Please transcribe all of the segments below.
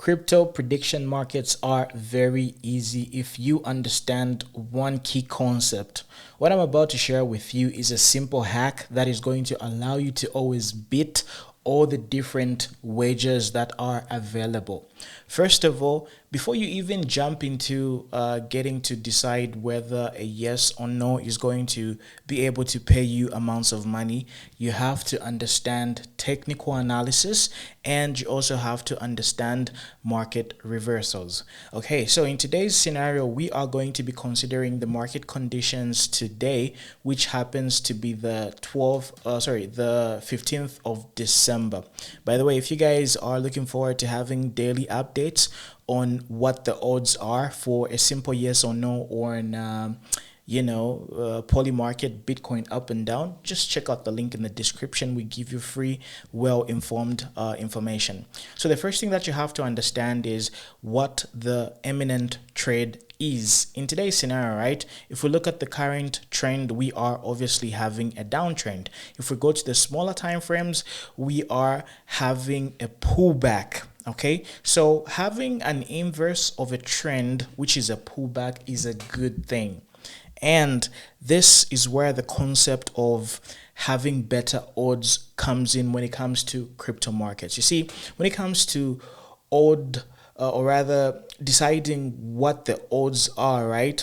Crypto prediction markets are very easy if you understand one key concept. What I'm about to share with you is a simple hack that is going to allow you to always beat all the different wagers that are available. First of all, before you even jump into getting to decide whether a yes or no is going to be able to pay you amounts of money, you have to understand technical analysis and you also have to understand market reversals. Okay, so in today's scenario, we are going to be considering the market conditions today, which happens to be the 15th of December. By the way, if you guys are looking forward to having daily updates on what the odds are for a simple yes or no or an Polymarket, Bitcoin up and down, just check out the link in the description. We give you free, well-informed information. So the first thing that you have to understand is what the imminent trade is. In today's scenario, right, if we look at the current trend, we are obviously having a downtrend. If we go to the smaller time frames, we are having a pullback. Okay, so having an inverse of a trend, which is a pullback, is a good thing. And this is where the concept of having better odds comes in when it comes to crypto markets. You see, when it comes to or rather deciding what the odds are, right,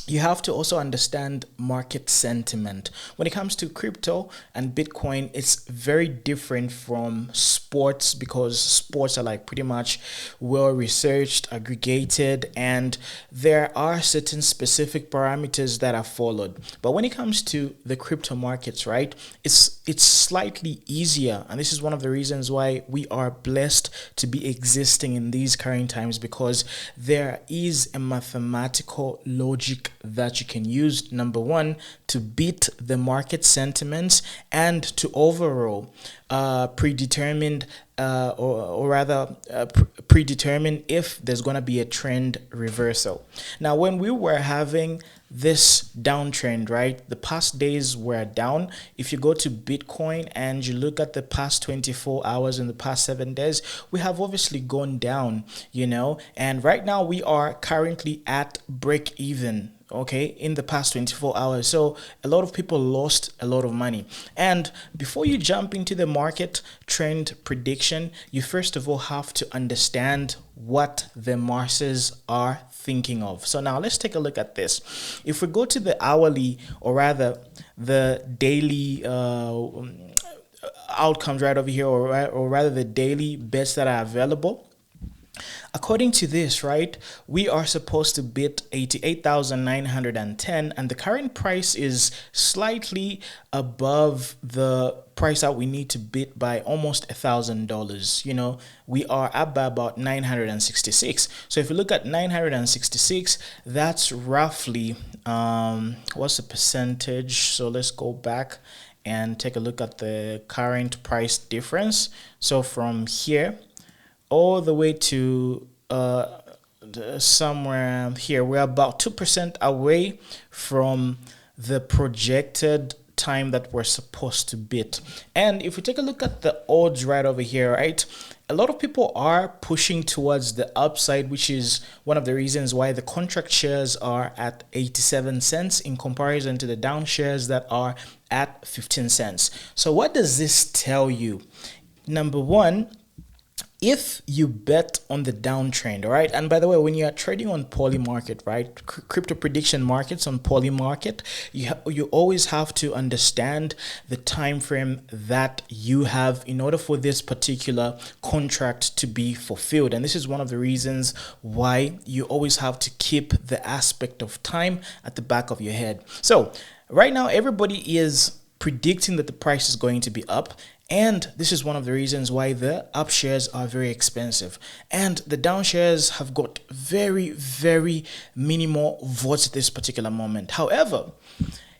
you have to also understand market sentiment. When it comes to crypto and Bitcoin, it's very different from sports because sports are like pretty much well researched, aggregated, and there are certain specific parameters that are followed. But when it comes to the crypto markets, right, it's slightly easier, and this is one of the reasons why we are blessed to be existing in these current times, because there is a mathematical logic that you can use, number one, to beat the market sentiments and to overall predetermine if there's going to be a trend reversal. Now, when we were having this downtrend, right, the past days were down. If you go to Bitcoin and you look at the past 24 hours and the past 7 days, we have obviously gone down, and right now we are currently at break even. Okay, in the past 24 hours. So a lot of people lost a lot of money. And before you jump into the market trend prediction, you first of all have to understand what the masses are thinking of. So now let's take a look at this. If we go to the hourly, or rather the daily outcomes right over here, or rather the daily bets that are available, according to this, right, we are supposed to bid 88,910, and the current price is slightly above the price that we need to bid by almost $1,000. We are up by about 966. So if you look at 966, that's roughly what's the percentage? So let's go back and take a look at the current price difference. So from here all the way to somewhere here, we're about 2% away from the projected time that we're supposed to bid. And if we take a look at the odds right over here, right, a lot of people are pushing towards the upside, which is one of the reasons why the contract shares are at 87 cents in comparison to the down shares that are at 15 cents. So what does this tell you? Number one, if you bet on the downtrend, all right, and by the way, when you are trading on Polymarket, right, crypto prediction markets on Polymarket, you always have to understand the time frame that you have in order for this particular contract to be fulfilled. And this is one of the reasons why you always have to keep the aspect of time at the back of your head. So right now, everybody is predicting that the price is going to be up. And this is one of the reasons why the up shares are very expensive. And the down shares have got very, very minimal votes at this particular moment. However,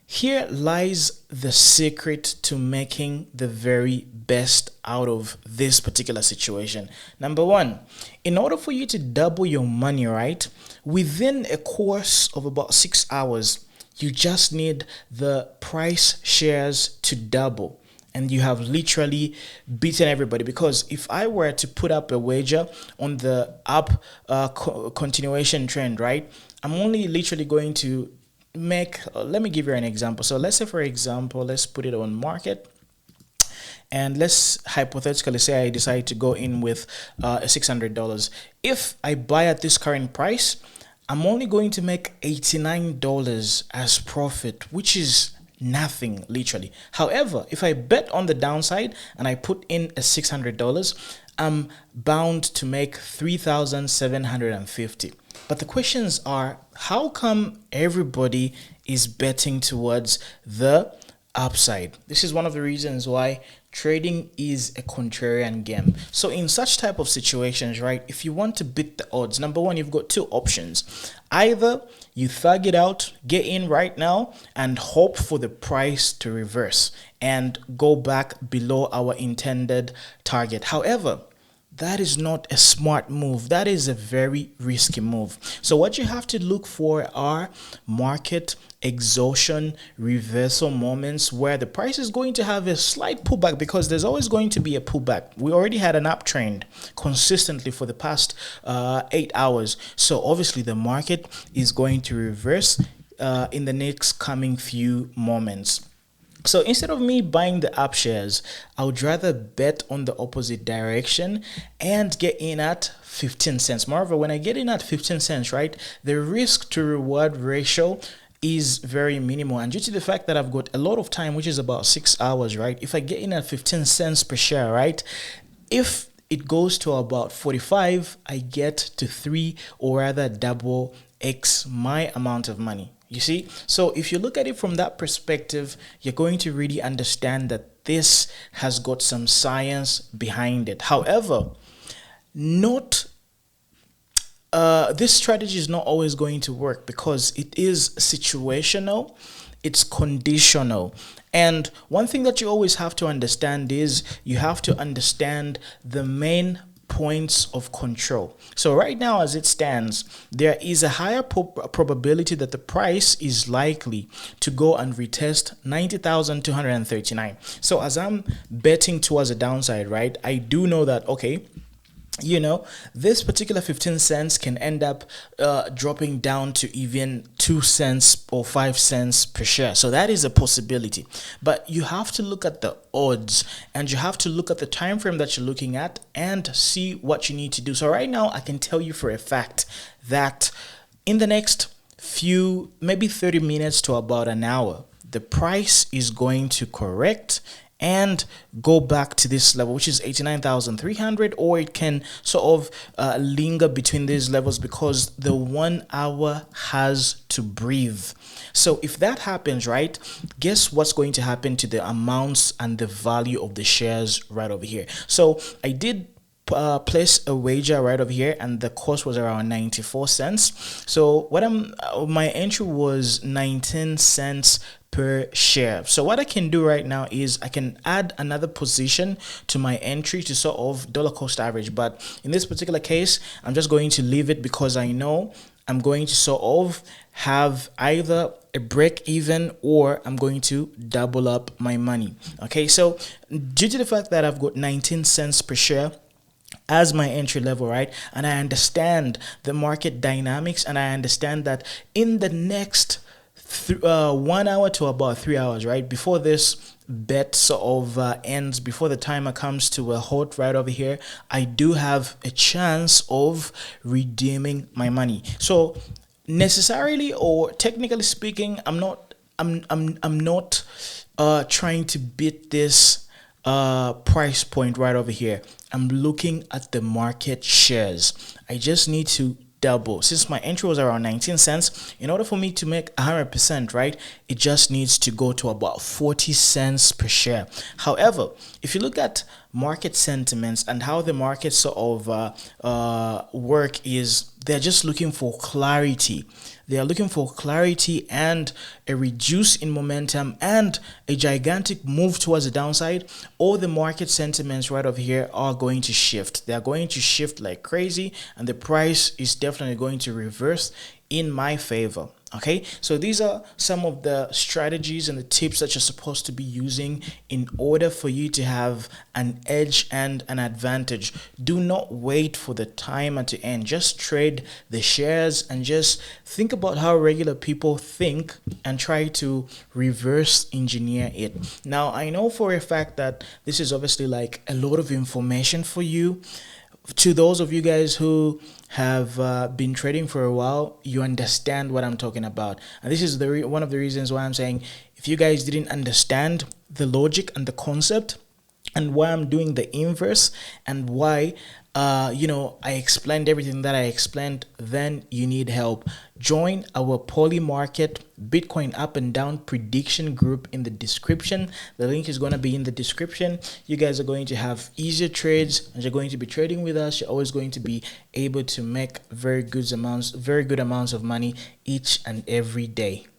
here lies the secret to making the very best out of this particular situation. Number one, in order for you to double your money, right, within a course of about 6 hours, you just need the price shares to double. and you have literally beaten everybody. Because if I were to put up a wager on the up continuation trend, right, I'm only literally going to make, let me give you an example. So let's say, for example, let's put it on market. And let's hypothetically say I decide to go in with $600. If I buy at this current price, I'm only going to make $89 as profit, which is nothing literally. However, if I bet on the downside and I put in a $600, I'm bound to make $3,750. But the questions are, how come everybody is betting towards the upside? This is one of the reasons why trading is a contrarian game. So in such type of situations, right, if you want to beat the odds, number one, you've got two options. Either you thug it out, get in right now, and hope for the price to reverse and go back below our intended target. However, that is not a smart move. That is a very risky move. So what you have to look for are market exhaustion reversal moments where the price is going to have a slight pullback, because there's always going to be a pullback. We already had an uptrend consistently for the past 8 hours. So obviously the market is going to reverse in the next coming few moments. So instead of me buying the up shares, I would rather bet on the opposite direction and get in at 15 cents. Moreover, when I get in at 15 cents, right, the risk to reward ratio is very minimal. And due to the fact that I've got a lot of time, which is about 6 hours, right, if I get in at 15 cents per share, right, if it goes to about 45, I get to 3 or rather double X my amount of money. You see? So if you look at it from that perspective, you're going to really understand that this has got some science behind it. However, this strategy is not always going to work, because it is situational, it's conditional. And one thing that you always have to understand is you have to understand the main points of control. So right now, as it stands, there is a higher probability that the price is likely to go and retest 90,239. So as I'm betting towards the downside, right, I do know that, okay, you know, this particular 15 cents can end up dropping down to even 2 cents or 5 cents per share. So that is a possibility. But you have to look at the odds, and you have to look at the time frame that you're looking at and see what you need to do. So right now, I can tell you for a fact that in the next few, maybe 30 minutes to about an hour, the price is going to correct and go back to this level, which is 89,300, or it can sort of linger between these levels because the 1 hour has to breathe. So if that happens, right, guess what's going to happen to the amounts and the value of the shares right over here. So I did place a wager right over here, and the cost was around 94 cents. So my entry was 19 cents per share. So what I can do right now is I can add another position to my entry to sort of dollar cost average. But in this particular case, I'm just going to leave it because I know I'm going to sort of have either a break even or I'm going to double up my money. Okay, so due to the fact that I've got 19 cents per share as my entry level, right, and I understand the market dynamics, and I understand that in the next 1 hour to about 3 hours, right, before this bet sort of ends, before the timer comes to a halt right over here, I do have a chance of redeeming my money. So necessarily, or technically speaking, I'm not trying to beat this price point right over here. I'm looking at the market shares. I just need to double. Since my entry was around 19 cents, in order for me to make 100%, right, it just needs to go to about 40 cents per share. However, if you look at market sentiments and how the market sort of work is, they're just looking for clarity. They are looking for clarity and a reduce in momentum and a gigantic move towards the downside, or the market sentiments right over here are going to shift. They are going to shift like crazy, and the price is definitely going to reverse in my favor. Okay, so these are some of the strategies and the tips that you're supposed to be using in order for you to have an edge and an advantage. Do not wait for the timer to end. Just trade the shares and just think about how regular people think and try to reverse engineer it. Now, I know for a fact that this is obviously like a lot of information for you. To those of you guys who have been trading for a while, you understand what I'm talking about. And this is one of the reasons why I'm saying, if you guys didn't understand the logic and the concept and why I'm doing the inverse and why I explained everything that I explained, then you need help. Join our Polymarket Bitcoin up and down prediction group in the description. The link is going to be in the description. You guys are going to have easier trades and you're going to be trading with us. You're always going to be able to make very good amounts of money each and every day.